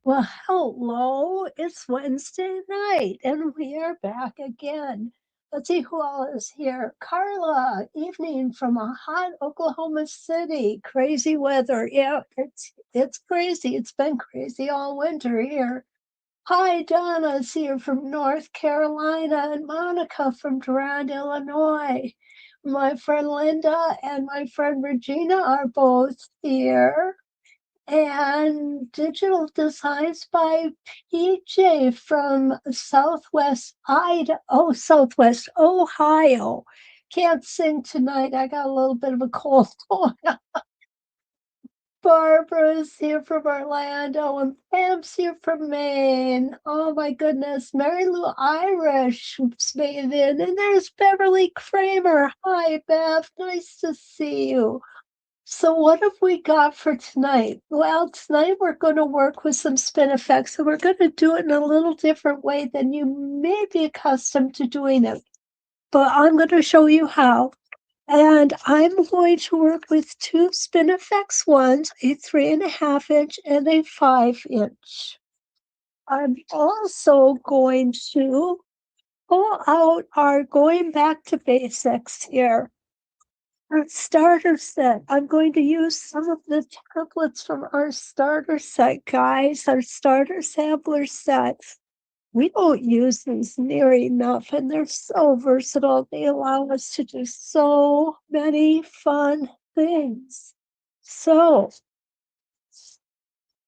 Well, hello. It's Wednesday night and we are back again. Let's see who all is here. Carla, evening from a hot Oklahoma City. Crazy weather. Yeah, it's crazy. It's been crazy all winter here. Hi, Donna's here from North Carolina and Monica from Durand, Illinois. My friend Linda and my friend Regina are both here, and digital designs by PJ from Southwest Ohio. Can't sing tonight. I got a little bit of a cold. Barbara's here from Orlando and Pam's here from Maine. Oh my goodness. Mary Lou Irish made in. And there's Beverly Kramer. Hi, Bev. Nice to see you. So what have we got for tonight? Well, tonight we're going to work with some spin effects, and we're going to do it in a little different way than you may be accustomed to doing it. But I'm going to show you how. And I'm going to work with two spin effects ones, a 3.5 inch and a 5 inch. I'm also going to pull out our going back to basics here. Our starter set. I'm going to use some of the templates from our starter set, guys, our starter sampler sets. We don't use these near enough, and they're so versatile. They allow us to do so many fun things. So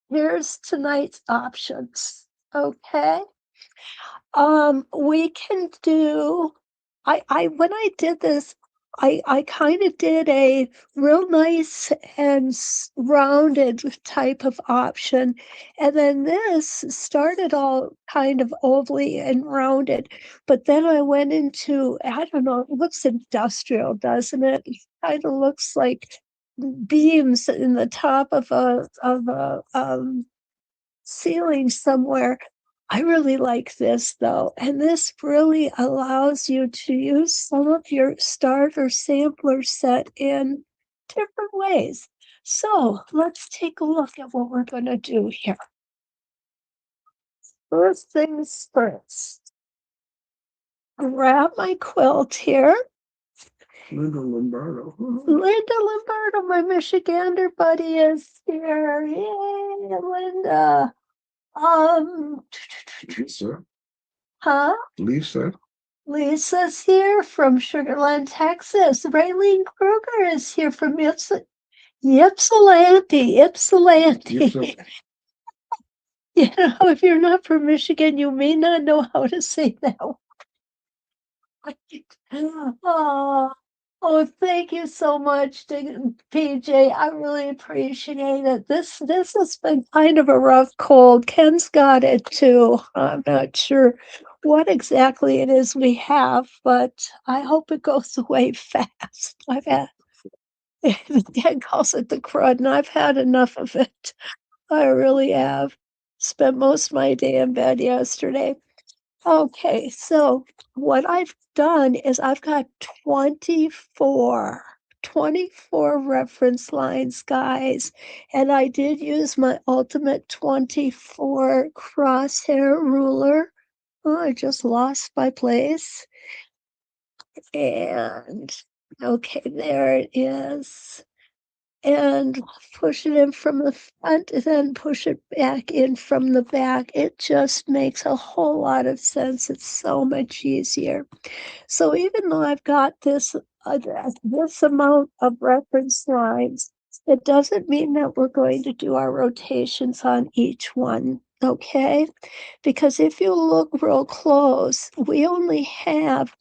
here's tonight's options. Okay. We can do, I when I did this, I kind of did a real nice and rounded type of option. And then this started all kind of ovally and rounded. But then I went into, I don't know, it looks industrial, doesn't it? It kind of looks like beams in the top of a ceiling somewhere. I really like this though, and this really allows you to use some of your starter sampler set in different ways. So let's take a look at what we're going to do here. First things first, grab my quilt here. Linda Lombardo. Linda Lombardo, my Michigander buddy, is here. Yay, Linda. Lisa. Huh? Lisa. Lisa's here from Sugarland, Texas. Raylene Kruger is here from Ypsilanti. Ypsilanti. You know, if you're not from Michigan, you may not know how to say that. Oh, oh, thank you so much, PJ. I really appreciate it. This has been kind of a rough cold. Ken's got it too. I'm not sure what exactly it is we have, but I hope it goes away fast. I've had Ken calls it the crud, and I've had enough of it. I really have. Spent most of my day in bed yesterday. Okay, so what I've done is I've got 24 reference lines, guys, and I did use my ultimate 24 crosshair ruler. Oh, I just lost my place. And okay, there it is. And push it in from the front and then push it back in from the back. It just makes a whole lot of sense. It's so much easier. So even though I've got this amount of reference lines, it doesn't mean that we're going to do our rotations on each one. Okay, because if you look real close, we only have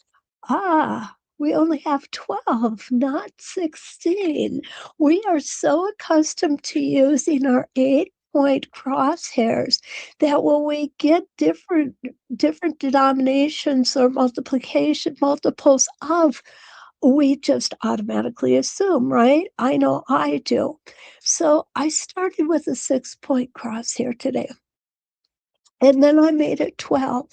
12, not 16. We are so accustomed to using our 8-point crosshairs that when we get different denominations or multiplication multiples of, we just automatically assume, right? I know I do. So I started with a 6-point crosshair today, and then I made it 12.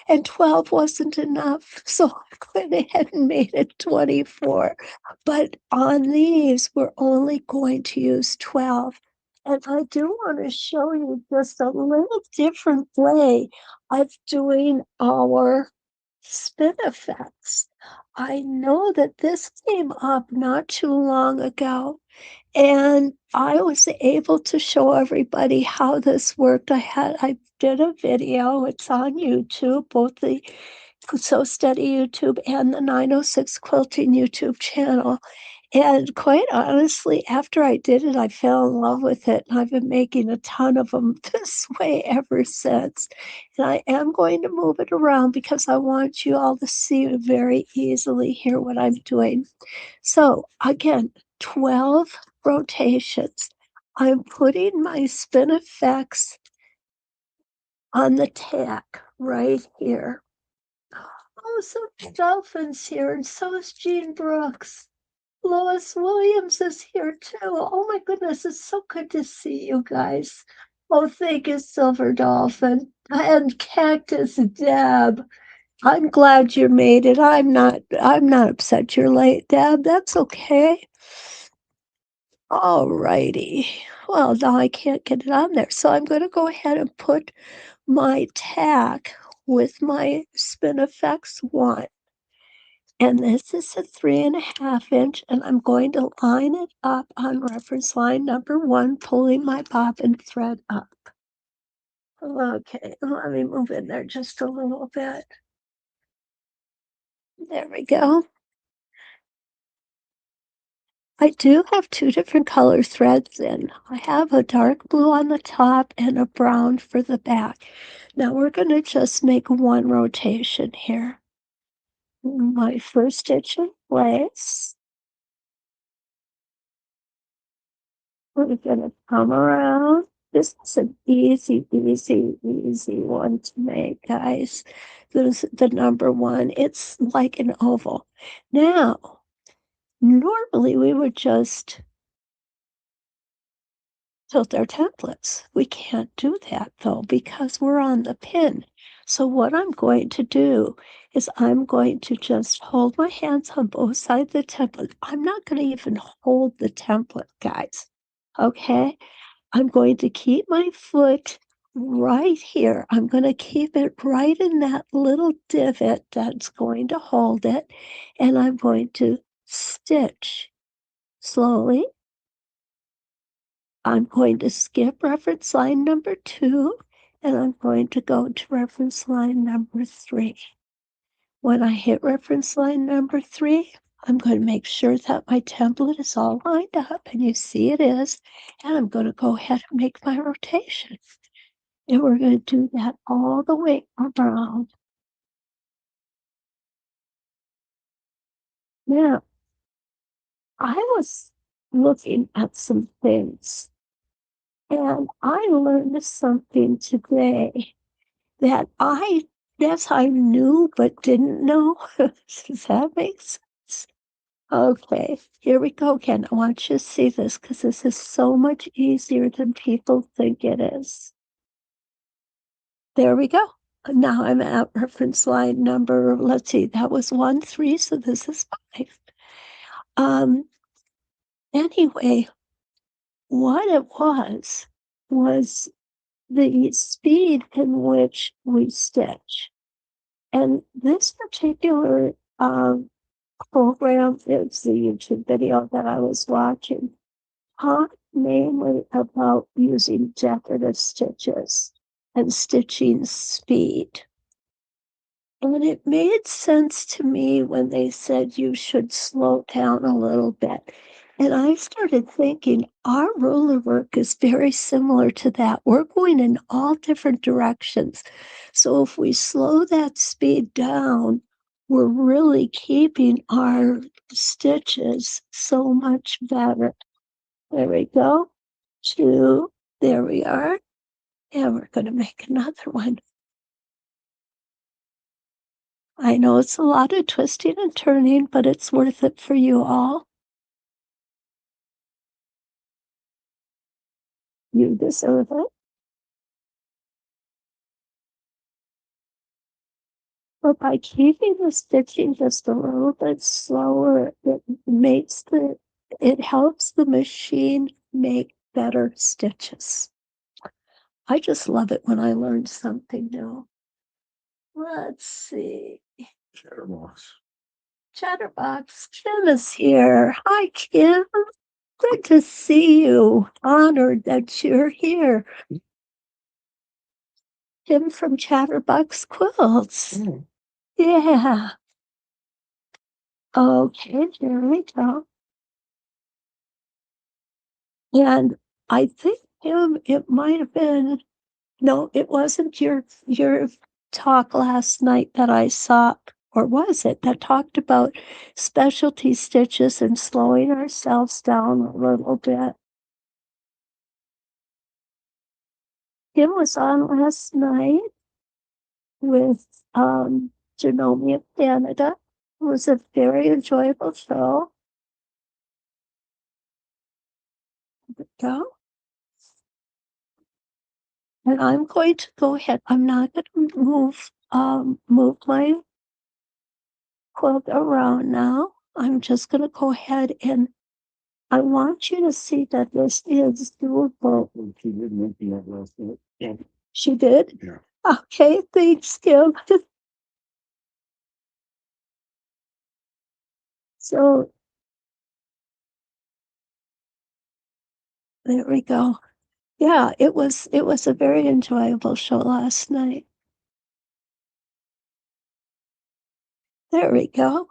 And 12 wasn't enough, so I went ahead and made it 24. But on these, we're only going to use 12. And I do want to show you just a little different way of doing our spin effects. I know that this came up not too long ago, and I was able to show everybody how this worked. I did a video, it's on YouTube, both the So Steady YouTube and the 906 Quilting YouTube channel. And quite honestly, after I did it, I fell in love with it. And I've been making a ton of them this way ever since. And I am going to move it around because I want you all to see very easily here what I'm doing. So again, 12 rotations. I'm putting my spin effects on the tack right here. Oh, so Dolphin's here, and so is Jean Brooks. Lois Williams is here too. Oh my goodness, it's so good to see you guys. Oh, thank you, Silver Dolphin. And Cactus Deb. I'm glad you made it. I'm not upset you're late, Deb. That's okay. All righty. Well, now I can't get it on there. So I'm going to go ahead and put my tack with my Spin Effects one. And this is a 3.5 inch, and I'm going to line it up on reference line number 1, pulling my bobbin thread up. Okay, let me move in there just a little bit. There we go. I do have 2 different color threads in. I have a dark blue on the top and a brown for the back. Now we're going to just make one rotation here. My first stitch in place. We're gonna come around. This is an easy one to make, guys. This is the number 1. It's like an oval. Now, normally we would just tilt our templates. We can't do that though because we're on the pin. So what I'm going to do is I'm going to just hold my hands on both sides of the template. I'm not going to even hold the template, guys. Okay? I'm going to keep my foot right here. I'm going to keep it right in that little divot that's going to hold it. And I'm going to stitch slowly. I'm going to skip reference line number 2, and I'm going to go to reference line number 3. When I hit reference line number 3, I'm going to make sure that my template is all lined up, and you see it is, and I'm going to go ahead and make my rotation. And we're going to do that all the way around. Now, I was looking at some things, and I learned something today that I guess I knew but didn't know. Does that make sense? Okay, here we go again. I want you to see this because this is so much easier than people think it is. There we go. Now I'm at reference line number, let's see, that was 1, 3, so this is 5. Anyway, what it was the speed in which we stitch. And this particular program is the YouTube video that I was watching, taught mainly about using decorative stitches and stitching speed. And it made sense to me when they said you should slow down a little bit. And I started thinking our ruler work is very similar to that. We're going in all different directions. So if we slow that speed down, we're really keeping our stitches so much better. There we go. 2. There we are. And we're going to make another one. I know it's a lot of twisting and turning, but it's worth it for you all. You deserve it. But by keeping the stitching just a little bit slower, it helps the machine make better stitches. I just love it when I learn something new. Let's see. Chatterbox. Chatterbox, Kim is here. Hi, Kim. Good to see you. Honored that you're here. Kim from Chatterbox Quilts. Oh, Yeah. Okay, there we go. And I think, Kim, it might have been, no, it wasn't your talk last night that I saw, or was it, that talked about specialty stitches and slowing ourselves down a little bit. Kim was on last night with Janome of Canada. It was a very enjoyable show. Go. And I'm going to go ahead. I'm not going to move my quilt around now. I'm just going to go ahead and I want you to see that this is doable. she did mention that last night. Yeah. She did? Yeah. Okay, thanks, Kim. So there we go. Yeah, it was a very enjoyable show last night. There we go.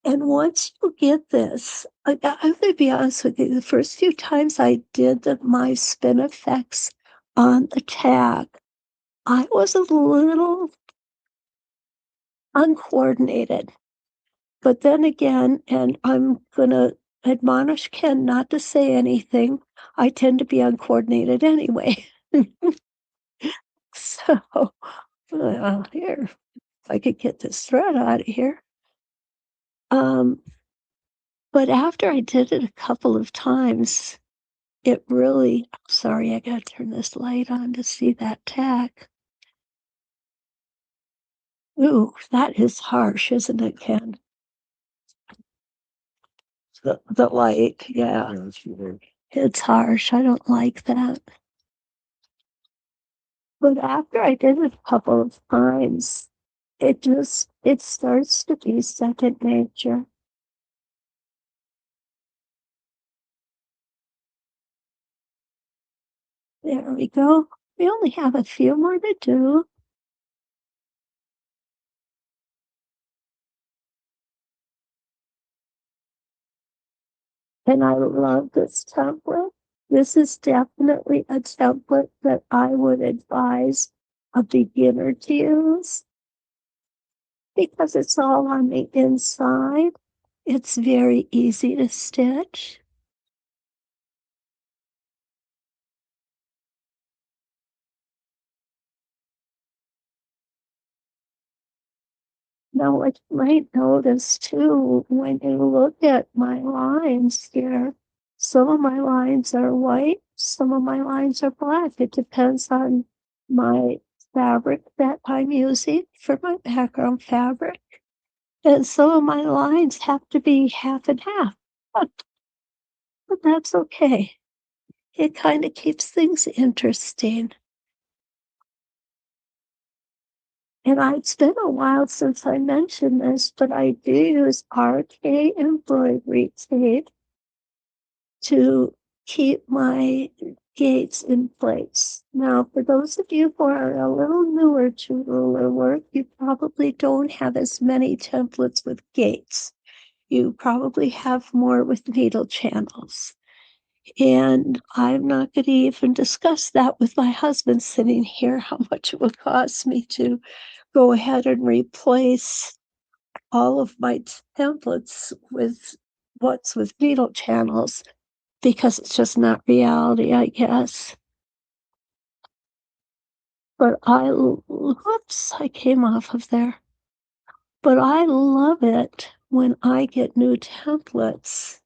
And once you get this, I'm going to be honest with you, the first few times I did my spin effects on the tag, I was a little uncoordinated. But then again, and I'm going to admonish Ken not to say anything, I tend to be uncoordinated anyway. So, here, if I could get this thread out of here. But after I did it a couple of times, it really, sorry, I gotta turn this light on to see that tack. Ooh, that is harsh, isn't it, Ken? The light, yeah. Yeah, that's right. It's harsh. I don't like that. But after I did it a couple of times, it starts to be second nature. There we go. We only have a few more to do. And I love this template. This is definitely a template that I would advise a beginner to use because it's all on the inside. It's very easy to stitch. Now, what you might notice too, when you look at my lines here, some of my lines are white, some of my lines are black. It depends on my fabric that I'm using for my background fabric. And some of my lines have to be half and half, but that's okay. It kind of keeps things interesting. And it's been a while since I mentioned this, but I do use RK embroidery tape to keep my gates in place. Now, for those of you who are a little newer to ruler work, you probably don't have as many templates with gates. You probably have more with needle channels. And I'm not going to even discuss that with my husband sitting here, how much it would cost me to go ahead and replace all of my templates with what's with needle channels because it's just not reality, I guess. But whoops, I came off of there. But I love it when I get new templates.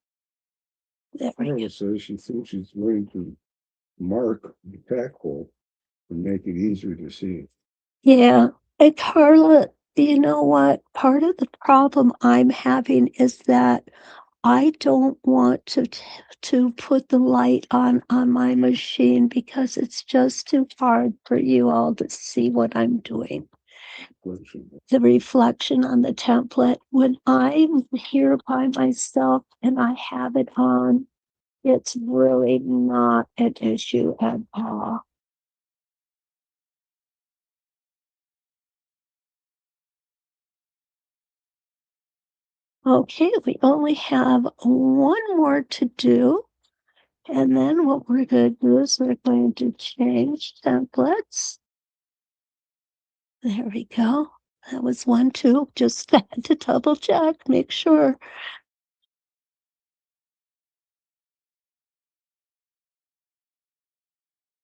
There we go. Carla says she thinks she's going to mark the tack hole and make it easier to see. Yeah. And Carla, you know what? Part of the problem I'm having is that I don't want to put the light on my machine because it's just too hard for you all to see what I'm doing. The reflection on the template. When I'm here by myself and I have it on, it's really not an issue at all. Okay, we only have one more to do. And then what we're going to do is we're going to change templates. There we go. That was 1, 2. Just had to double check, make sure.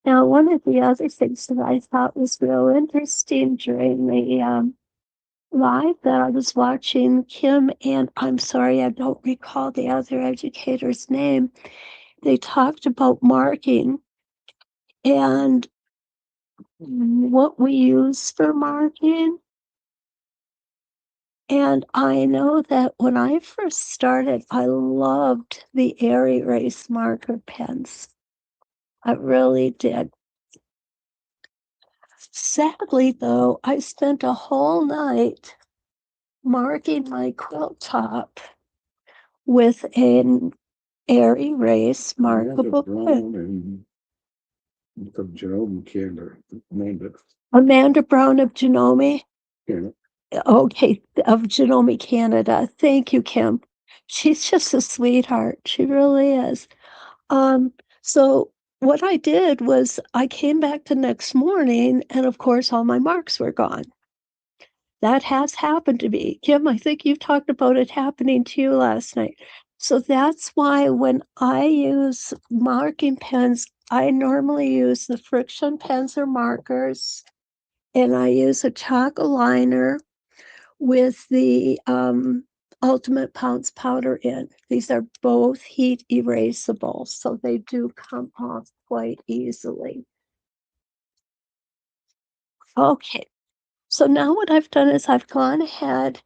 Now, one of the other things that I thought was real interesting during the live that I was watching, Kim, and I'm sorry, I don't recall the other educator's name. They talked about marking and what we use for marking. And I know that when I first started, I loved the air erase marker pens. I really did. Sadly, though, I spent a whole night marking my quilt top with an air erase markable pen. Of Jerome Cantor, Amanda. Amanda Brown of Genome. Yeah. Okay, of Genome Canada. Thank you, Kim. She's just a sweetheart. She really is. So what I did was I came back the next morning and of course all my marks were gone. That has happened to me. Kim, I think you talked about it happening to you last night. So that's why when I use marking pens, I normally use the friction pens or markers, and I use a chalk liner with the Ultimate Pounce powder in. These are both heat erasable, so they do come off quite easily. Okay, so now what I've done is I've gone ahead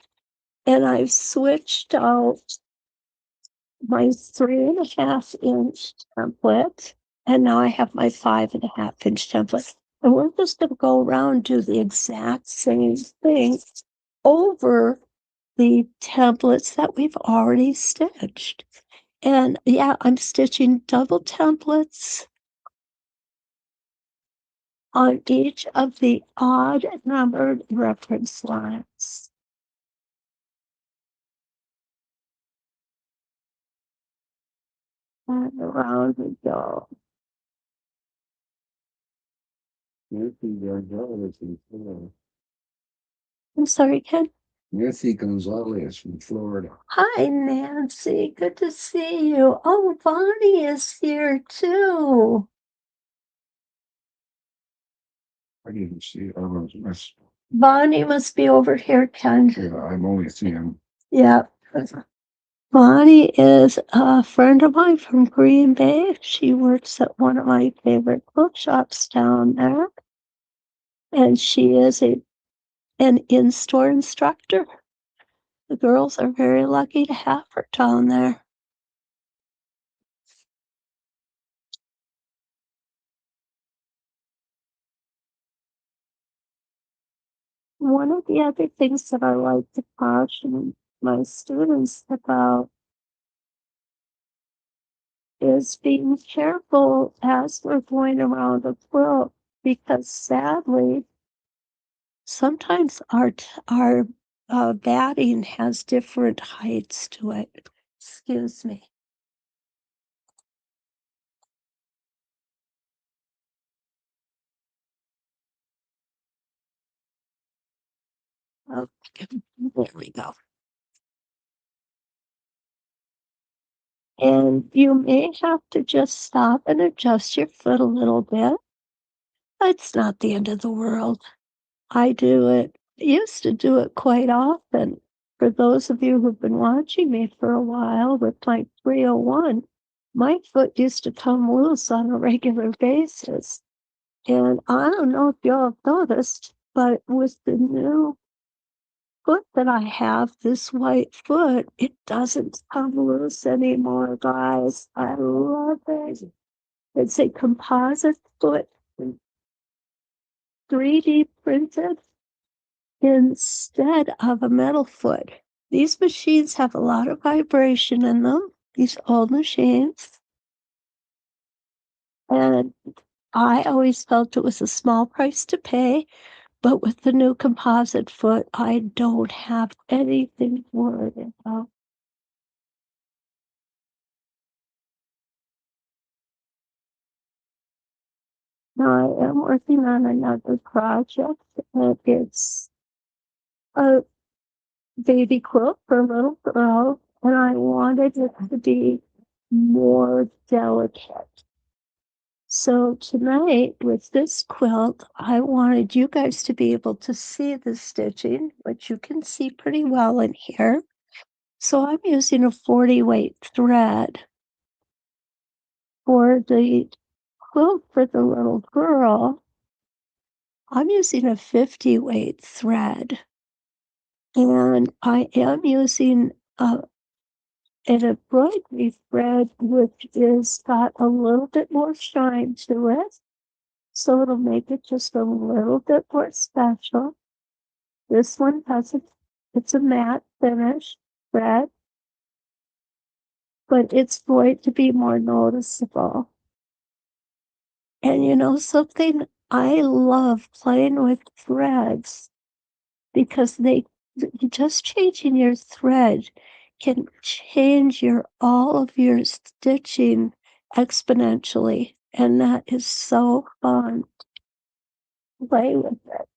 and I've switched out my 3.5-inch template, and now I have my 5.5-inch template. And we're just going to go around and do the exact same thing over the templates that we've already stitched. And yeah, I'm stitching double templates on each of the odd numbered reference lines. And around we go. Nancy Gonzalez from Florida. I'm sorry, Ken. Nancy Gonzalez from Florida. Hi, Nancy. Good to see you. Oh, Bonnie is here too. I didn't see it. I was, Bonnie must be over here, Ken. yeah, I'm only seeing. Yeah. Bonnie is a friend of mine from Green Bay. She works at one of my favorite quilt shops down there. And she is an in-store instructor. The girls are very lucky to have her down there. One of the other things that I like to caution my students about is being careful as we're going around a quilt, because sadly, sometimes our batting has different heights to it. Excuse me. Okay, there we go. And you may have to just stop and adjust your foot a little bit. It's not the end of the world. I used to do it quite often. For those of you who've been watching me for a while with my 301, my foot used to come loose on a regular basis. And I don't know if y'all have noticed, but with the new foot that I have, this white foot, it doesn't come loose anymore, guys. I love it. It's a composite foot, 3D printed instead of a metal foot. These machines have a lot of vibration in them, these old machines. And I always felt it was a small price to pay, but with the new composite foot, I don't have anything to worry about. Now I am working on another project, and it's a baby quilt for a little girl, and I wanted it to be more delicate. So tonight with this quilt, I wanted you guys to be able to see the stitching, which you can see pretty well in here. So I'm using a 40 weight thread for the quilt for the little girl. I'm using a 50 weight thread, and I am using an embroidery thread, which is got a little bit more shine to it. So it'll make it just a little bit more special. This one it's a matte finish thread, but it's going to be more noticeable. And you know something? I love playing with threads because just changing your thread can change all of your stitching exponentially. And that is so fun. Play with it.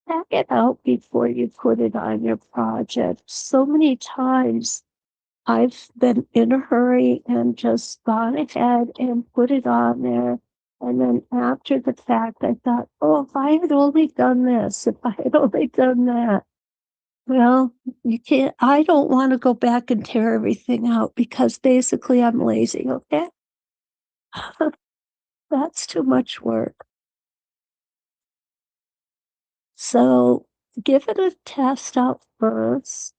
Pack it out before you put it on your project. So many times I've been in a hurry and just gone ahead and put it on there. And then after the fact, I thought, oh, if I had only done this, if I had only done that. Well, you can't, I don't want to go back and tear everything out because basically I'm lazy, okay? That's too much work. So give it a test out first.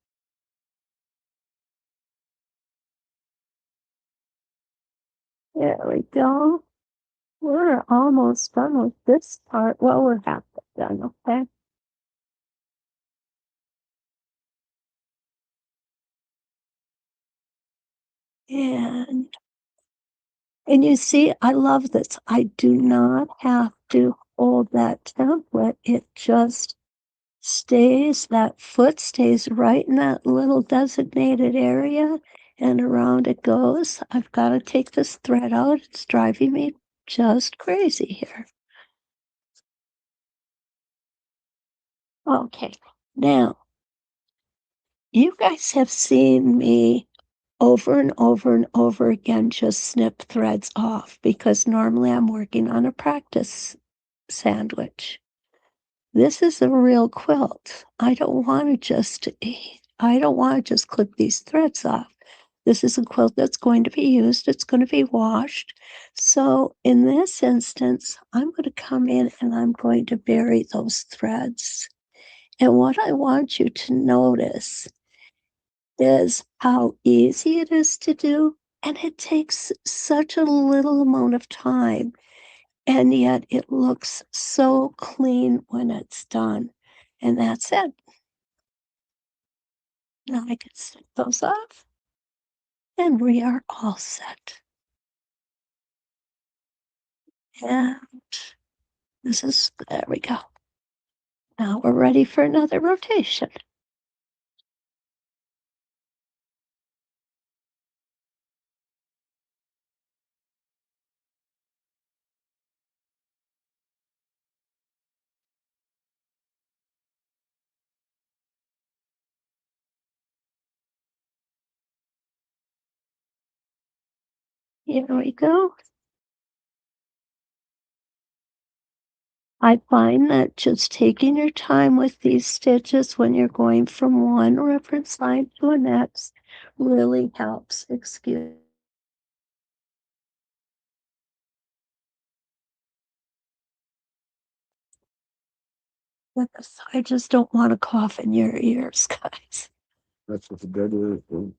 There we go. We're almost done with this part. Well, we're half done, okay? And you see, I love this. I do not have to hold that template. It just stays, that foot stays right in that little designated area and around it goes. I've got to take this thread out. It's driving me just crazy here. Okay, now you guys have seen me over and over and over again just snip threads off because normally I'm working on a practice sandwich. This is a real quilt. I don't want to just clip these threads off. This is a quilt that's going to be used. It's going to be washed. So in this instance, I'm going to come in and I'm going to bury those threads. And what I want you to notice is how easy it is to do. And it takes such a little amount of time. And yet it looks so clean when it's done. And that's it. Now I can snip those off. And we are all set. And there we go. Now we're ready for another rotation. Here we go. I find that just taking your time with these stitches when you're going from one reference line to the next really helps. Excuse goodness, I just don't want to cough in your ears, guys. That's what the dead is for.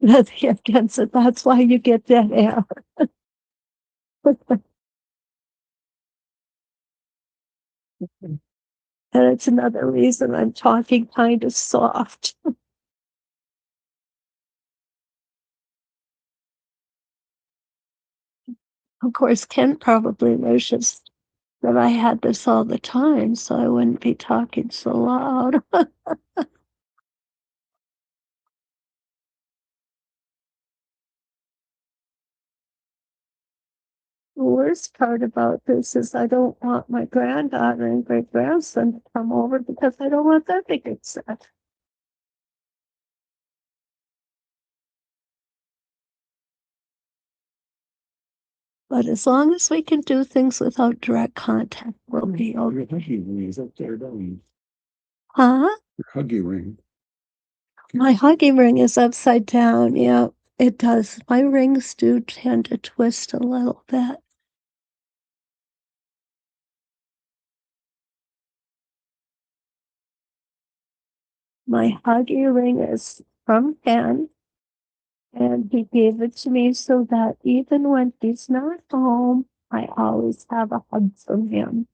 That's against it. That's why you get that air. And it's another reason I'm talking kind of soft. Of course, Ken probably wishes that I had this all the time so I wouldn't be talking so loud. The worst part about this is I don't want my granddaughter and great grandson to come over because I don't want them to get sick. But as long as we can do things without direct contact, we'll be Your okay. huggy ring is up there, don't you? Huh? Your huggy ring. My hugging ring is upside down. Yeah, it does. My rings do tend to twist a little bit. My huggy ring is from Ken, and he gave it to me so that even when he's not home, I always have a hug from him.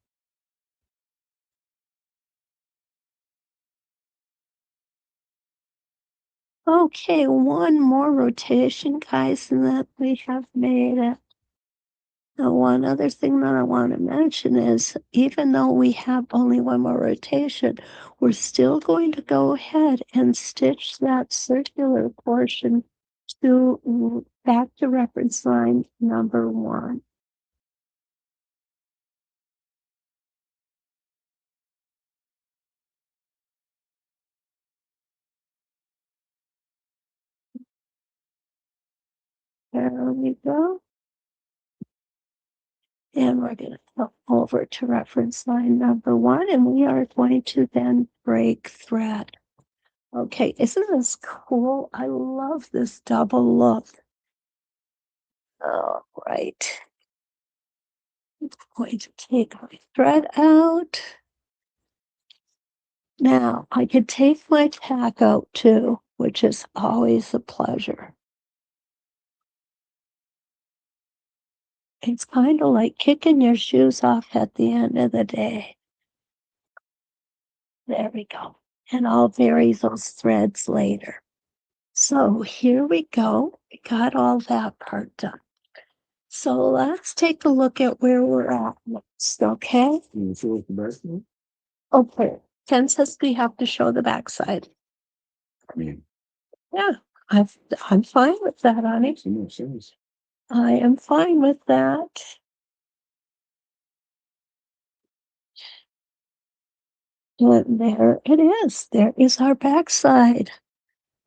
Okay, one more rotation, guys, and then we have made it. Now, one other thing that I want to mention is even though we have only one more rotation, we're still going to go ahead and stitch that circular portion to back to reference line number 1. There we go. And we're going to come over to reference line number 1, and we are going to then break thread. Okay, isn't this cool? I love this double look. All right. I'm going to take my thread out. Now, I could take my tack out too, which is always a pleasure. It's kind of like kicking your shoes off at the end of the day. There we go. And I'll vary those threads later. So here we go. We got all that part done. So let's take a look at where we're at next, okay? Can you show us the back one? Okay. Ken says we have to show the backside. I mean, Yeah, I'm fine with that, honey. makes no sense. I am fine with that. And there it is. There is our backside.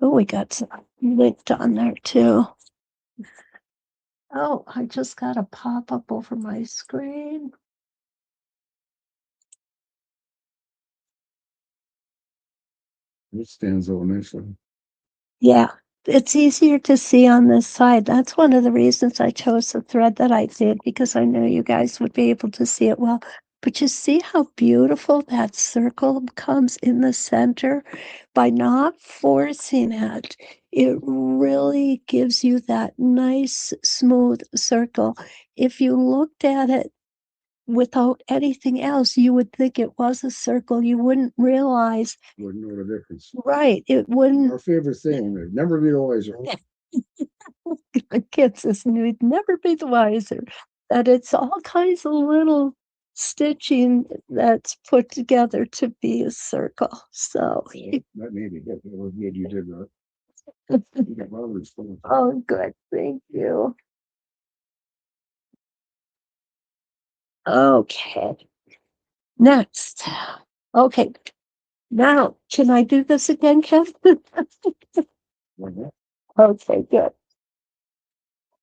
Oh, we got some linked on there too. Oh, I just got a pop up over my screen. It stands out nicely. Yeah, it's easier to see on this side. That's one of the reasons I chose the thread that I did, because I knew you guys would be able to see it well. But you see how beautiful that circle comes in the center? By not forcing it, it really gives you that nice, smooth circle. If you looked at it without anything else, you would think it was a circle. You wouldn't realize. Wouldn't know the difference. Right, it wouldn't. Our favorite thing, never be the wiser. The kids is we'd never be the wiser that it's all kinds of little stitching that's put together to be a circle. So That made me good. It was good you did that. You got Robert's phone. oh good, thank you. Okay. Next. Okay. Now, can I do this again, Kevin? Okay, good.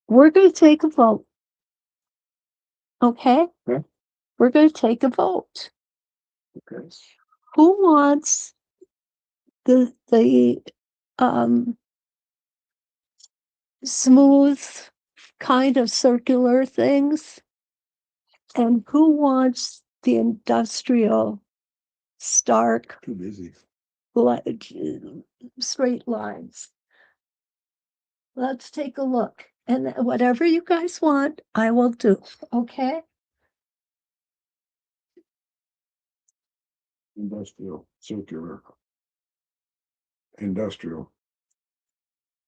We're going to take a vote. Okay? Okay. We're going to take a vote. Okay. Who wants the smooth kind of circular things? And who wants the industrial stark, Too busy. straight lines. Let's take a look. And whatever you guys want, I will do. Okay? Industrial, circular. Industrial.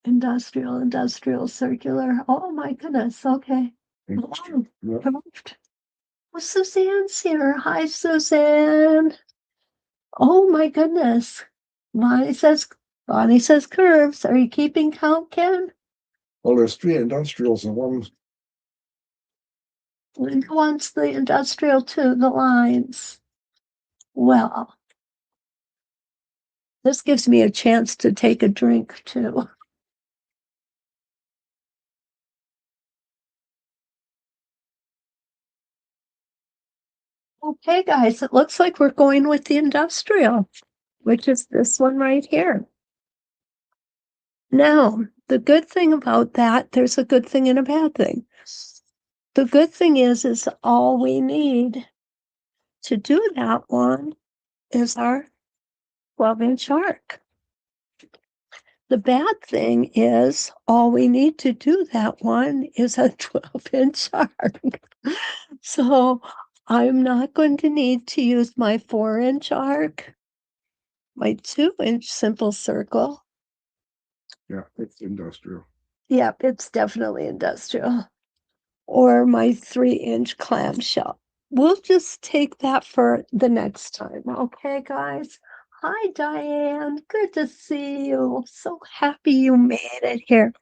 Industrial, circular. Oh my goodness. Okay. Industrial. Yep. Perfect. Well, Suzanne's here. Hi, Suzanne. Oh my goodness. Bonnie says Bonnie says curves. Are you keeping count, Ken? Well, there's 3 industrials and one. Who wants the industrial to the lines? Well, this gives me a chance to take a drink too. Okay, guys, it looks like we're going with the industrial, which is this one right here. Now, the good thing about that, there's a good thing and a bad thing. The good thing is all we need to do that one is our 12-inch arc. The bad thing is all we need to do that one is a 12-inch arc. So I'm not going to need to use my 4-inch arc, my 2-inch simple circle. Yeah, it's industrial. Yep, it's definitely industrial. Or my 3-inch clamshell. We'll just take that for the next time. Okay, guys? Hi, Diane. Good to see you. So happy you made it here.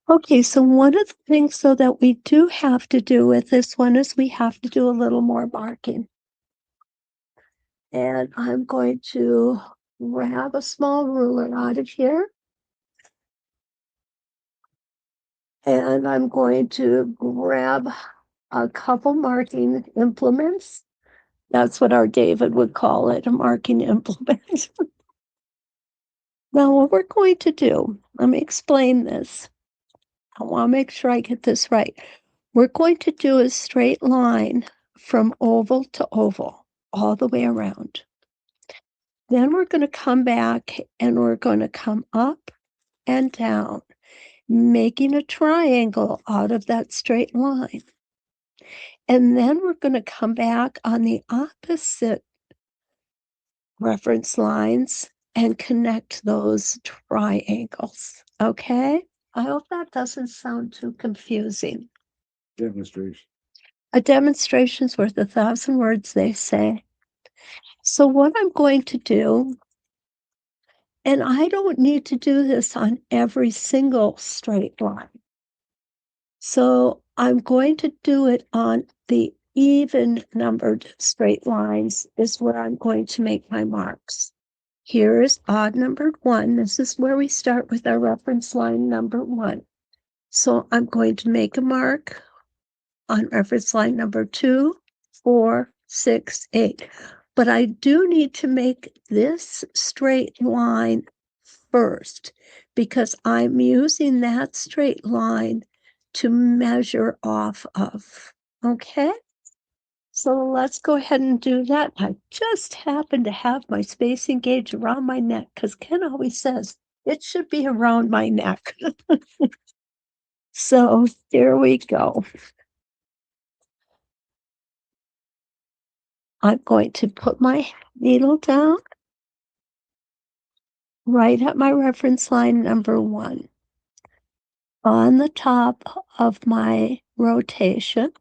Okay, so one of the things so that we do have to do with this one is we have to do a little more marking. And I'm going to grab a small ruler out of here. And I'm going to grab a couple marking implements. That's what our David would call it, a marking implement. Now, what we're going to do, let me explain this. I want to make sure I get this right. We're going to do a straight line from oval to oval, all the way around. Then we're going to come back and we're going to come up and down, making a triangle out of that straight line. And then we're going to come back on the opposite reference lines and connect those triangles. Okay? I hope that doesn't sound too confusing. Demonstration. A demonstration's worth 1,000 words, they say. So what I'm going to do, and I don't need to do this on every single straight line. So I'm going to do it on the even numbered straight lines is where I'm going to make my marks. Here is odd numbered 1. This is where we start with our reference line number 1. So I'm going to make a mark on reference line number 2, 4, 6, 8. But I do need to make this straight line first because I'm using that straight line to measure off of. Okay? So let's go ahead and do that. I just happen to have my spacing gauge around my neck because Ken always says it should be around my neck. So here we go. I'm going to put my needle down right at my reference line number 1 on the top of my rotation.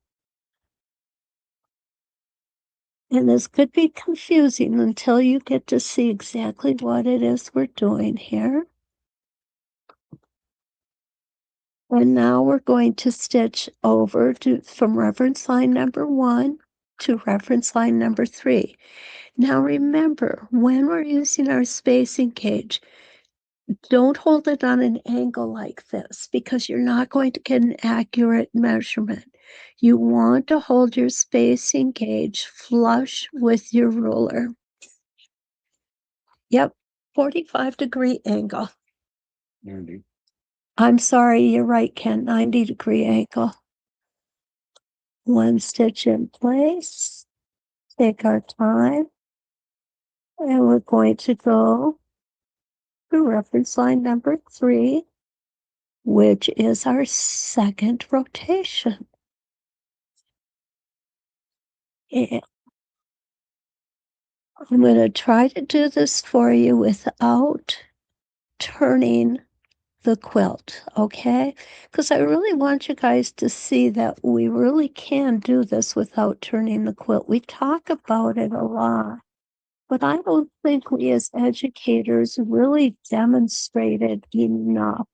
And this could be confusing until you get to see exactly what it is we're doing here. And now we're going to stitch over from reference line number 1 to reference line number 3. Now remember, when we're using our spacing gauge, don't hold it on an angle like this because you're not going to get an accurate measurement. You want to hold your spacing gauge flush with your ruler. Yep, 45-degree angle. 90. I'm sorry, you're right, Ken, 90-degree angle. 1 stitch in place. Take our time. And we're going to go to reference line number 3, which is our second rotation. And I'm going to try to do this for you without turning the quilt, okay? Because I really want you guys to see that we really can do this without turning the quilt. We talk about it a lot, but I don't think we as educators really demonstrated enough.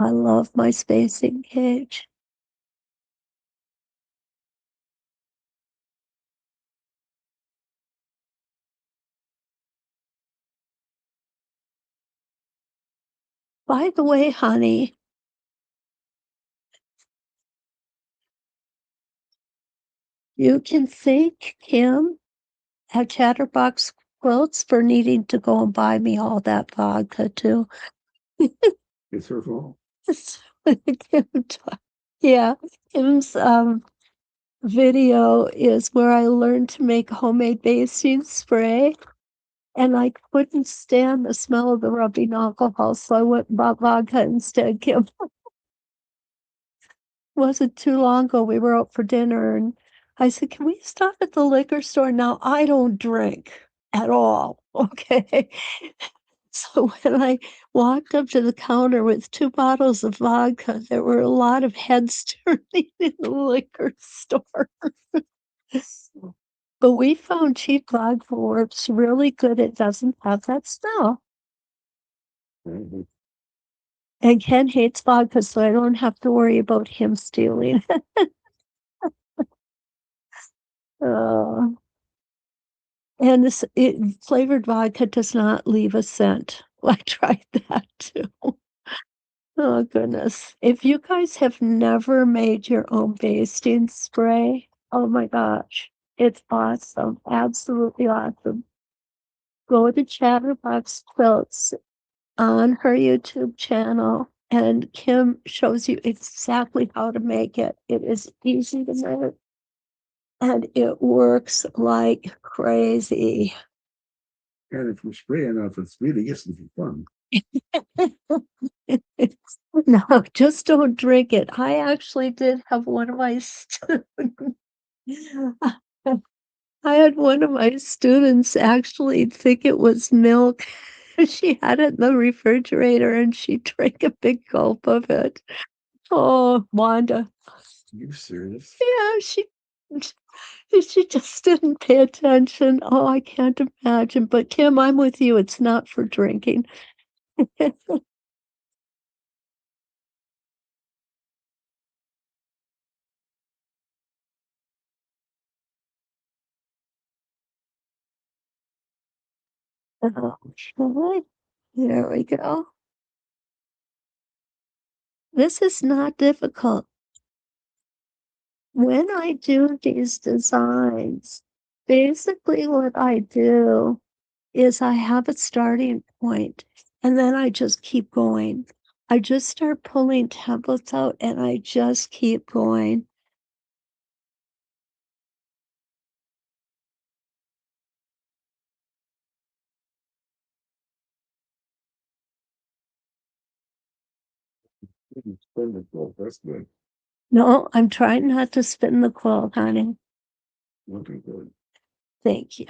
I love my spacing cage. By the way, honey, you can thank Kim at Chatterbox Quilts for needing to go and buy me all that vodka too. It's her fault. Yeah, Kim's video is where I learned to make homemade basting spray, and I couldn't stand the smell of the rubbing alcohol, so I went and bought vodka instead. Kim, wasn't too long ago, we were out for dinner, and I said, "Can we stop at the liquor store?" Now, I don't drink at all, okay? So when I walked up to the counter with 2 bottles of vodka, there were a lot of heads turning in the liquor store. But we found cheap vodka works really good. It doesn't have that smell. Mhm. And Ken hates vodka, so I don't have to worry about him stealing. Uh, and flavored vodka does not leave a scent. I tried that too. Oh goodness. If you guys have never made your own basting spray, oh my gosh, it's awesome. Absolutely awesome. Go to Chatterbox Quilts on her YouTube channel, and Kim shows you exactly how to make it. It is easy to make, and it works like crazy. And if we're spraying off, it's really isn't fun. No, just don't drink it. I actually did have one of my I had one of my students actually think it was milk. She had it in the refrigerator and she drank a big gulp of it. Oh, Wanda. You serious? Yeah, she just didn't pay attention. Oh, I can't imagine. But Kim, I'm with you. It's not for drinking. Okay, there we go. This is not difficult. When I do these designs, basically what I do is I have a starting point and then I just keep going. I just start pulling templates out and I just keep going. Spin the quilt. That's good. No, I'm trying not to spin the quilt, honey. Looking good. Thank you.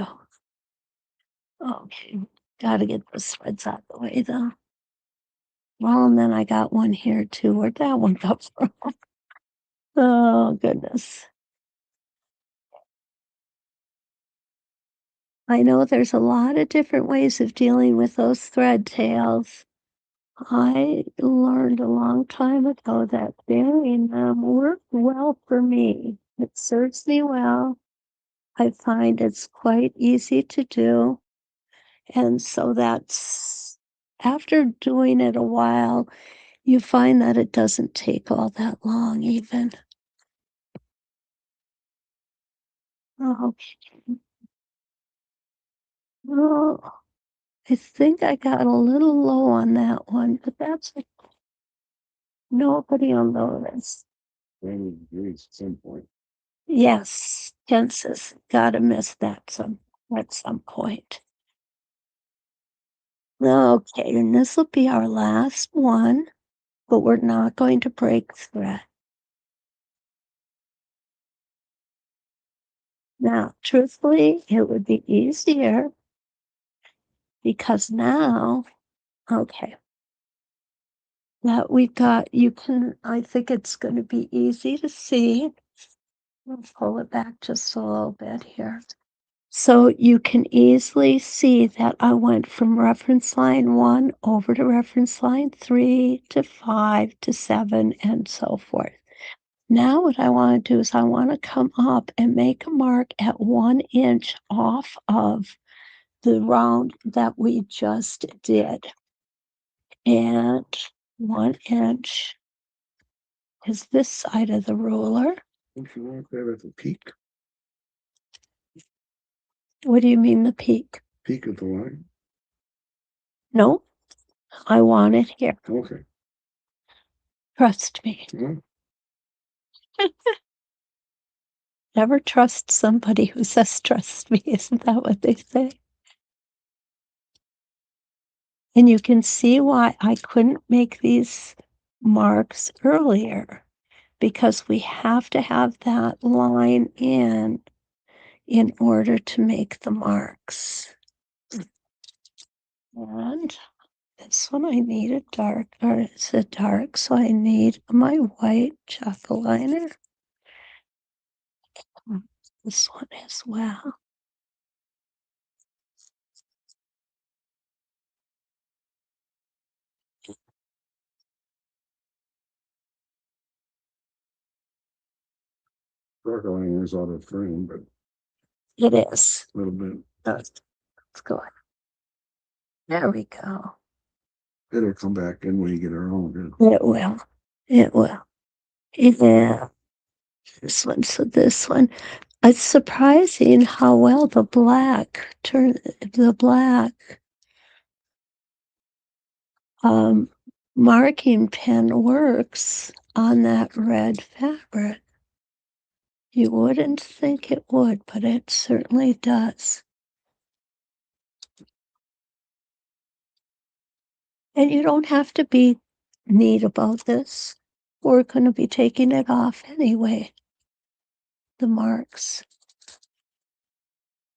Okay, gotta get the threads out of the way though. Well, and then I got one here too. Where'd that one come from? Oh, goodness. I know there's a lot of different ways of dealing with those thread tails. I learned a long time ago that burying them worked well for me. It serves me well. I find it's quite easy to do. And so that's after doing it a while, you find that it doesn't take all that long, even. Okay. Oh, I think I got a little low on that one, but that's like nobody will notice. 20 degrees at some point. Yes, Kansas gotta miss that at some point. Okay, and this will be our last one, but we're not going to break thread. Now, truthfully, it would be easier because now, okay, that we've got, I think it's going to be easy to see. I'll pull it back just a little bit here. So you can easily see that I went from reference line 1 over to reference line 3 to 5 to 7 and so forth. Now what I want to do is I want to come up and make a mark at 1 inch off of the round that we just did. And 1 inch is this side of the ruler. If you want that at the peak. What do you mean the peak? Peak of the line. No, I want it here. Okay. Trust me. Yeah. Never trust somebody who says trust me. Isn't that what they say? And you can see why I couldn't make these marks earlier, because we have to have that line in order to make the marks. And this one I need a dark, or it's a dark, so I need my white chalk liner. This one as well. Dark line is out of frame, but It is. a little bit. Let's go. There we go. It'll come back in when you get our own. It will. It will. Yeah. This one, so this one. It's surprising how well the black marking pen works on that red fabric. You wouldn't think it would, but it certainly does. And you don't have to be neat about this. We're going to be taking it off anyway. The marks.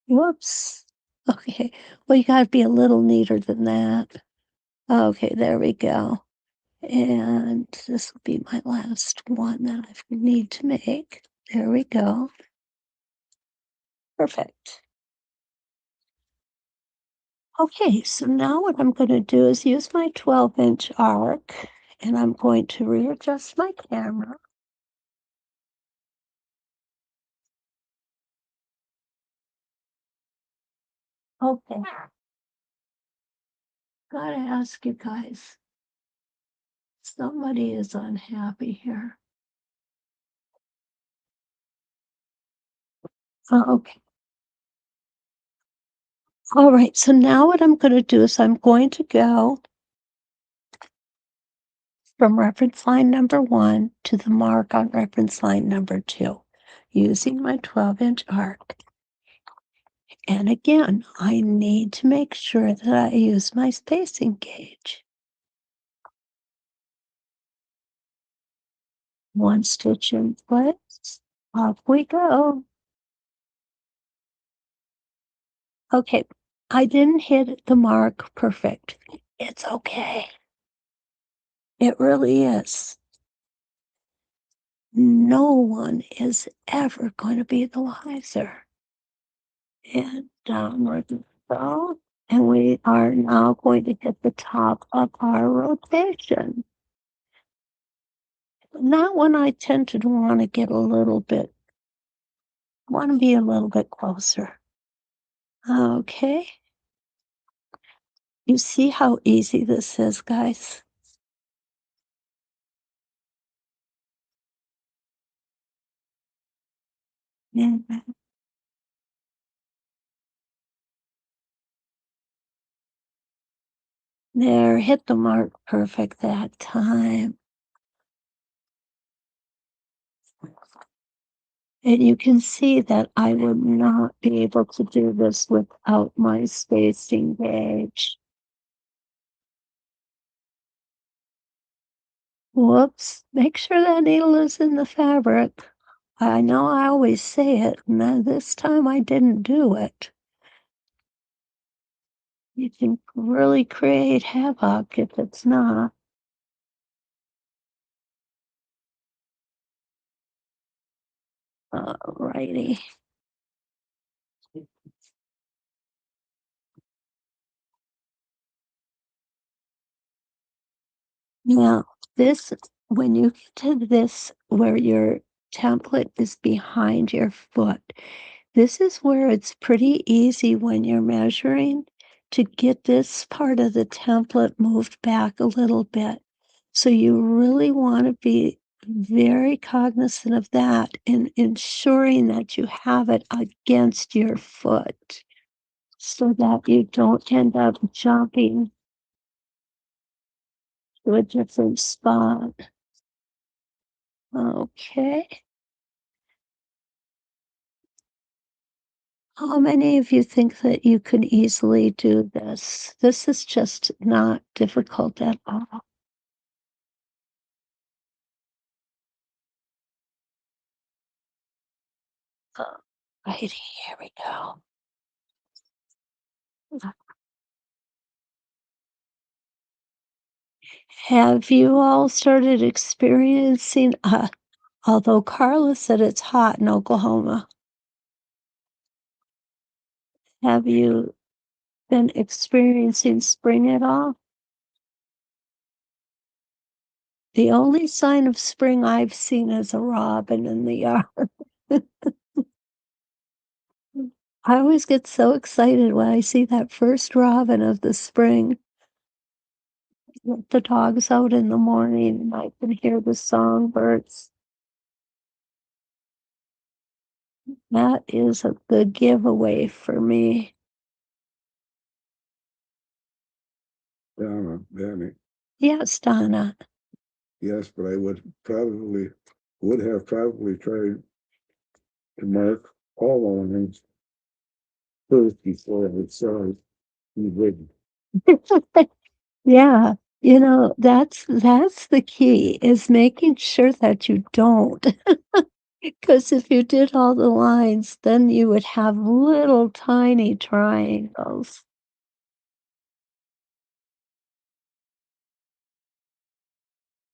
Whoops. Okay. Well, you got to be a little neater than that. Okay, there we go. And this will be my last one that I need to make. There we go. Perfect. Okay, so now what I'm going to do is use my 12-inch arc, and I'm going to readjust my camera. Okay. Gotta ask you guys. Somebody is unhappy here. Okay. All right, so now what I'm going to do is I'm going to go from reference line number 1 to the mark on reference line number 2 using my 12-inch arc. And again, I need to make sure that I use my spacing gauge. 1 stitch in place. Off we go. Okay, I didn't hit the mark perfect. It's okay. It really is. No one is ever going to be the wiser. And downward we go. And we are now going to hit the top of our rotation. That one I tend to want to get a little bit, want to be a little bit closer. Okay. You see how easy this is, guys? Mhm. There, hit the mark perfect that time. And you can see that I would not be able to do this without my spacing gauge. Whoops, make sure that needle is in the fabric. I know I always say it, and then this time I didn't do it. You can really create havoc if it's not. Alrighty. Now, this, when you get to this, where your template is behind your foot, this is where it's pretty easy when you're measuring to get this part of the template moved back a little bit. So you really want to be very cognizant of that and ensuring that you have it against your foot so that you don't end up jumping to a different spot. Okay. How many of you think that you can easily do this? This is just not difficult at all. Right, here we go. Have you all started experiencing, although Carla said it's hot in Oklahoma, have you been experiencing spring at all? The only sign of spring I've seen is a robin in the yard. I always get so excited when I see that first robin of the spring. Let the dogs out in the morning and I can hear the songbirds. That is a good giveaway for me. Donna, Danny. Yes, Donna. Yes, but I would have probably tried to mark all lines first before I started. You wouldn't. Yeah, that's the key is making sure that you don't. Because if you did all the lines, then you would have little tiny triangles.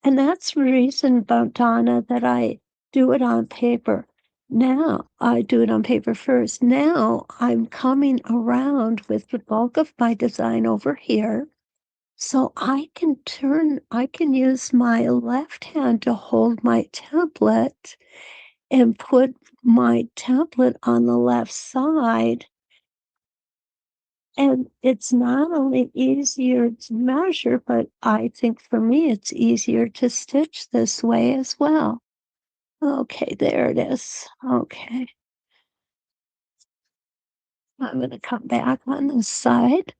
And that's the reason, Donna, that I do it on paper. Now I do it on paper first. Now I'm coming around with the bulk of my design over here. So I can use my left hand to hold my template and put my template on the left side. And it's not only easier to measure, but I think for me, it's easier to stitch this way as well. Okay, there it is. Okay. I'm going to come back on this side.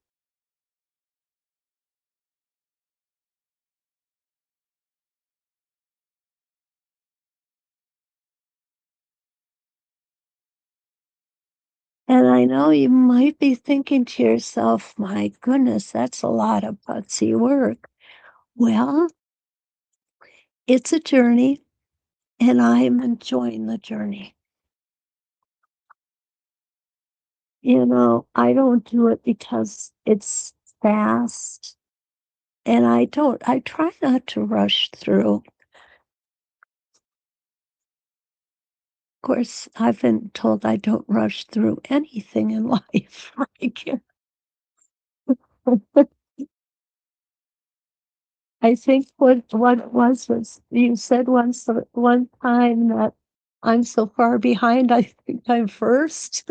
And I know you might be thinking to yourself, my goodness, that's a lot of butsy work. Well, it's a journey, and I'm enjoying the journey. I don't do it because it's fast, and I try not to rush through. Of course, I've been told I don't rush through anything in life, right? I think what it was you said one time that I'm so far behind, I think I'm first.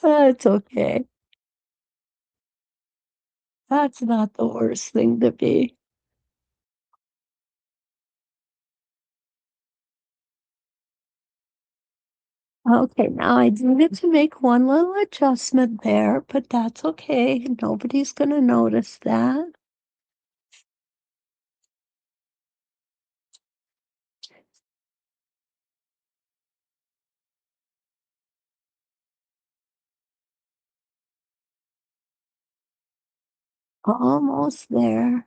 That's okay. That's not the worst thing to be. Okay, now I needed to make one little adjustment there, but that's okay. Nobody's gonna notice that. Almost there.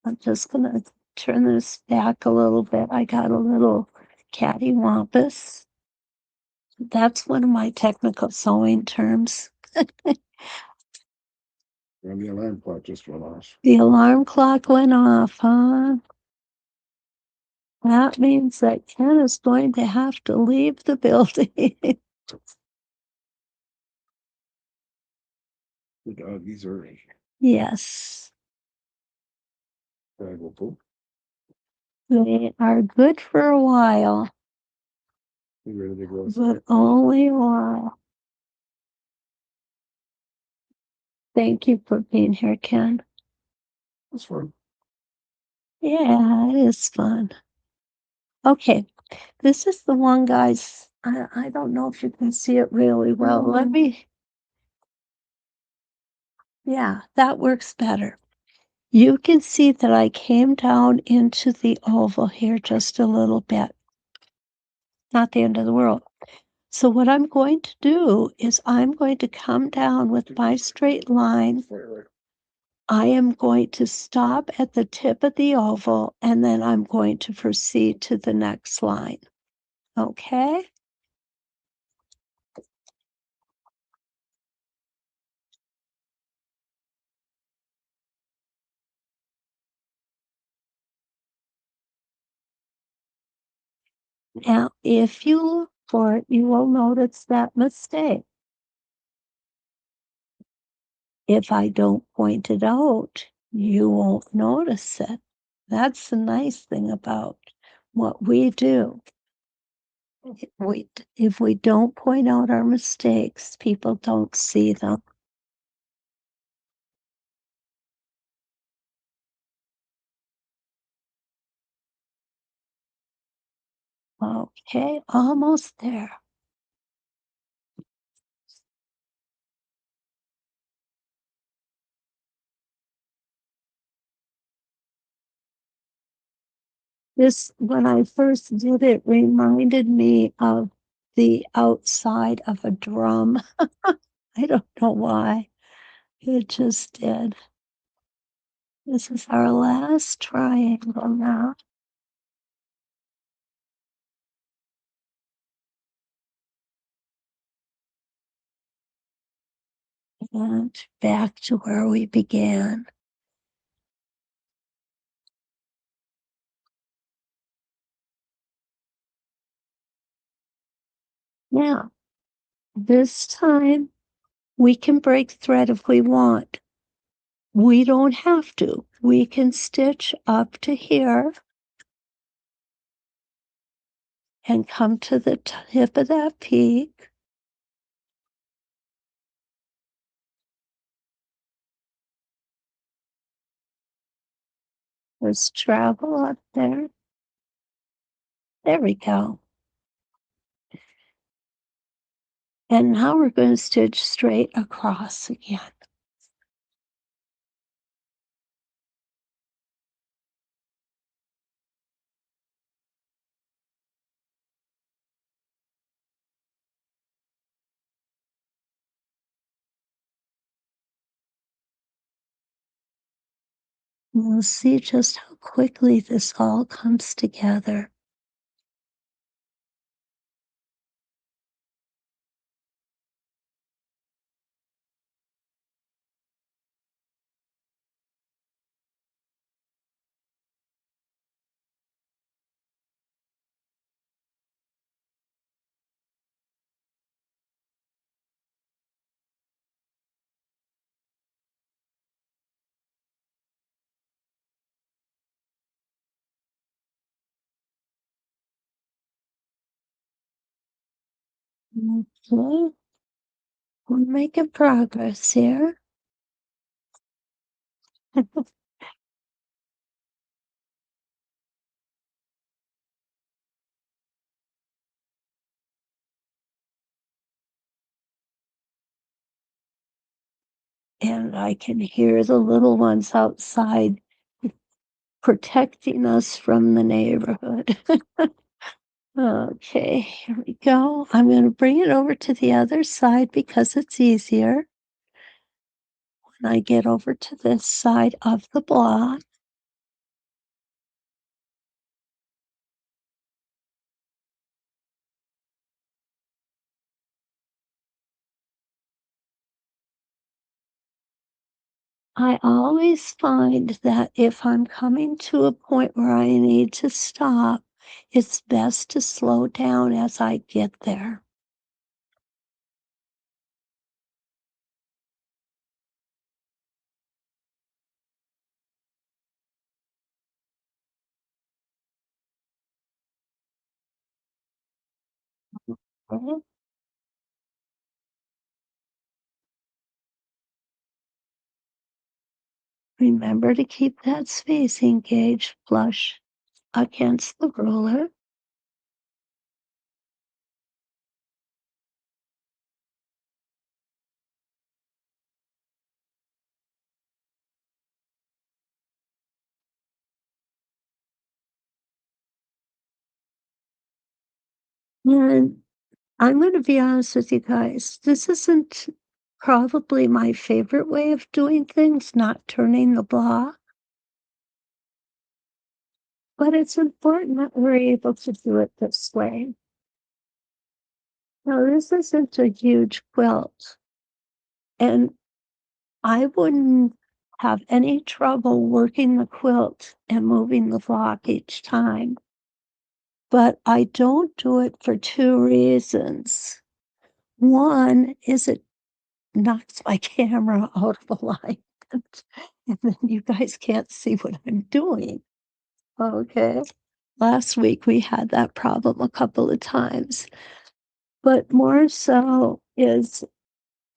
I'm just gonna turn this back a little bit. I got a little cattywampus. That's one of my technical sewing terms. And the alarm clock just went off. The alarm clock went off, huh? That means that Ken is going to have to leave the building. The doggies are Yes, valuable. they are good for a while, You ready to go? but only a while. Thank you for being here, Ken. That's fun. Yeah, it is fun. Okay, this is the one, guys. I don't know if you can see it really well. Let me, yeah, that works better. You can see that I came down into the oval here just a little bit. Not the end of the world. So what I'm going to do is I'm going to come down with my straight line. I am going to stop at the tip of the oval, and then I'm going to proceed to the next line. Okay? Now, if you look for it, you will notice that mistake. If I don't point it out, you won't notice it. That's the nice thing about what we do. If we don't point out our mistakes, people don't see them. Okay, almost there. This, when I first did it, reminded me of the outside of a drum. I don't know why. It just did. This is our last triangle now. And back to where we began. Now, this time we can break thread if we want. We don't have to. We can stitch up to here and come to the tip of that peak. Let's travel up there. There we go. And now we're going to stitch straight across again. And we'll see just how quickly this all comes together. Okay, we're making progress here. and I can hear the little ones outside protecting us from the neighborhood. Okay, here we go. I'm going to bring it over to the other side because it's easier. When I get over to this side of the block, I always find that if I'm coming to a point where I need to stop, it's best to slow down as I get there. Okay? Remember to keep that spacing gauge flush against the ruler. And I'm going to be honest with you guys. This isn't probably my favorite way of doing things, not turning the block, but it's important that we're able to do it this way. Now, this isn't a huge quilt, and I wouldn't have any trouble working the quilt and moving the block each time. But I don't do it for two reasons. One is it knocks my camera out of alignment, and then you guys can't see what I'm doing. Okay. Last week we had that problem a couple of times, but more so is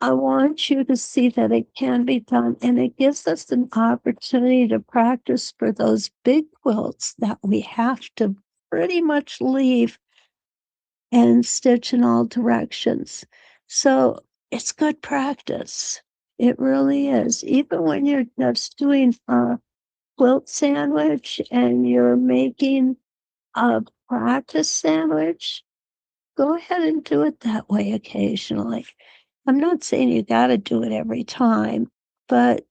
I want you to see that it can be done, and it gives us an opportunity to practice for those big quilts that we have to pretty much leave and stitch in all directions. So it's good practice. It really is. Even when you're just doing a quilt sandwich and you're making a practice sandwich, go ahead and do it that way occasionally. I'm not saying you got to do it every time, but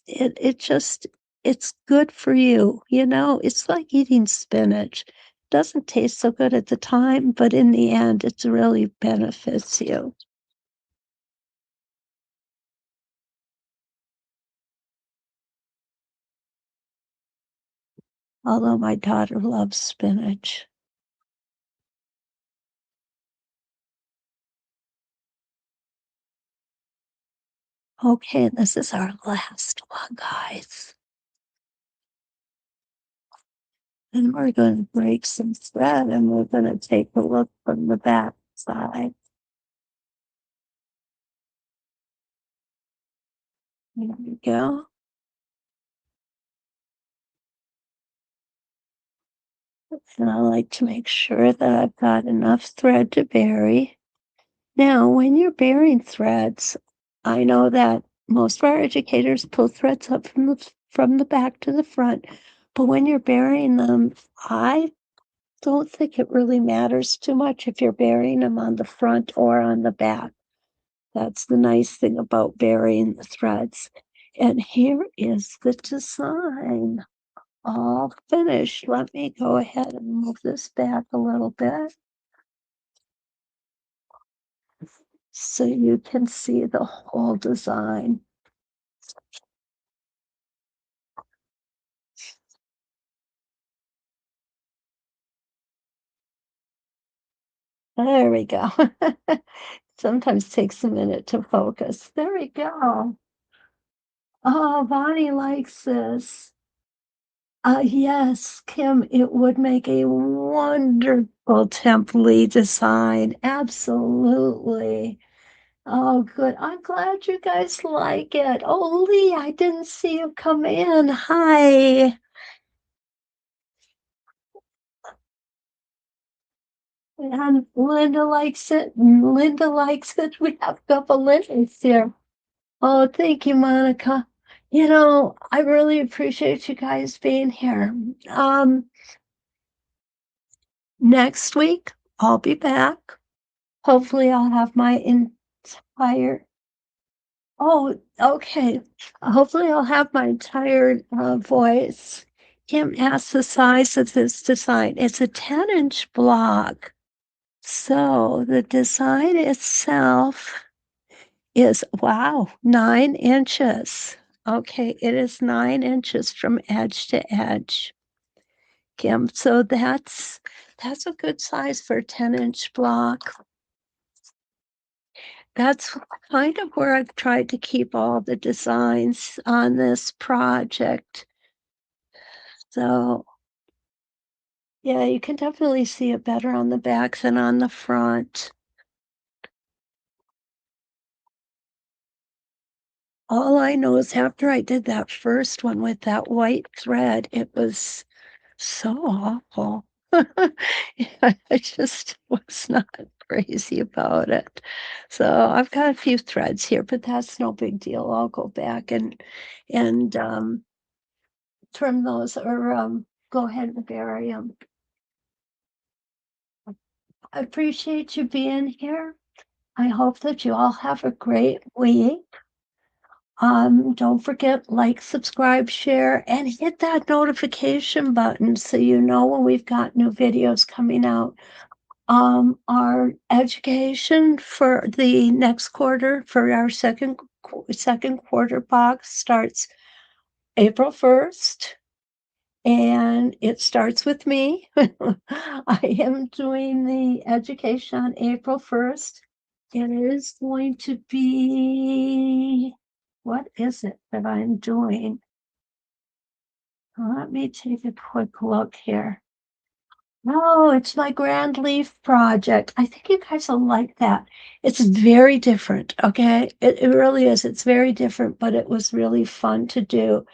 it just it's good for you, you know? It's like eating spinach. Doesn't taste so good at the time, but in the end, it really benefits you. Although my daughter loves spinach. Okay, this is our last one, guys. And we're going to break some thread and we're going to take a look from the back side. There we go. And I like to make sure that I've got enough thread to bury. Now, when you're burying threads, I know that most of our educators pull threads up from the back to the front, but when you're burying them, I don't think it really matters too much if you're burying them on the front or on the back. That's the nice thing about burying the threads. And here is the design all finished. Let me go ahead and move this back a little bit so you can see the whole design. There we go. Sometimes takes a minute to focus. There we go. Oh, Bonnie likes this. Yes, Kim, it would make a wonderful template design. Absolutely. Oh, good. I'm glad you guys like it. Oh, Lee, I didn't see you come in. Hi. And Linda likes it. And Linda likes it. We have a couple Lindas here. Oh, thank you, Monica. You know, I really appreciate you guys being here. Um, Next week I'll be back. Hopefully I'll have my entire Oh, okay. Hopefully I'll have my entire voice. Kim asked the size of this design. It's a 10-inch block. So the design itself is, wow, 9 inches. Okay, it is 9 inches from edge to edge, Kim. So that's a good size for a 10-inch block. That's kind of where I've tried to keep all the designs on this project. So yeah, you can definitely see it better on the back than on the front. All I know is after I did that first one with that white thread, it was so awful. Yeah, I just was not crazy about it. So I've got a few threads here, but that's no big deal. I'll go back and trim those or go ahead and bury them. I appreciate you being here. I hope that you all have a great week. Don't forget, like, subscribe, share, and hit that notification button so you know when we've got new videos coming out. Our education for the next quarter, for our second quarter box, starts April 1st, and it starts with me. I am doing the education on April 1st. It is going to be, what is it that I'm doing? Let me take a quick look here. No, it's my Grand Leaf project. I think you guys will like that. It's very different, okay? It really is. It's very different, but it was really fun to do.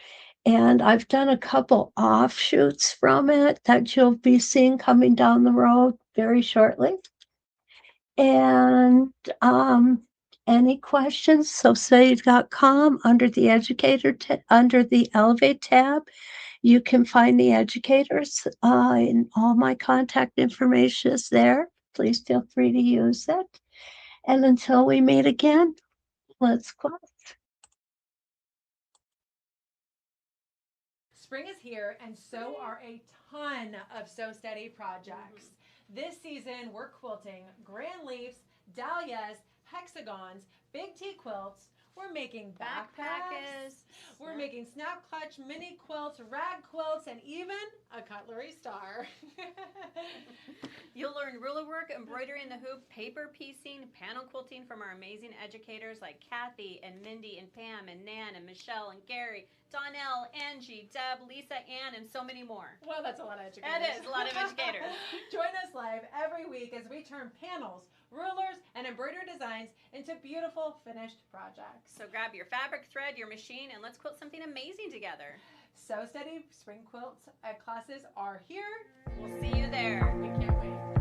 And I've done a couple offshoots from it that you'll be seeing coming down the road very shortly. And any questions? So say.com under the under the Elevate tab, you can find the educators, and all my contact information is there. Please feel free to use it. And until we meet again, let's go. Spring is here, and so are a ton of Sew Steady projects. This season, we're quilting grand leaves, dahlias, hexagons, big T quilts. We're making backpacks. We're making snap clutch mini quilts, rag quilts, and even a cutlery star. You'll learn ruler work, embroidery in the hoop, paper piecing, panel quilting from our amazing educators like Kathy and Mindy and Pam and Nan and Michelle and Gary, Donnell, Angie, Deb, Lisa, Ann, and so many more. Well, that's a lot of educators. It is a lot of educators. Join us live every week as we turn panels, rulers, and embroidered designs into beautiful finished projects. So grab your fabric, thread, your machine, and let's quilt something amazing together. Sew Steady spring quilt classes are here. We'll see you there. We can't wait.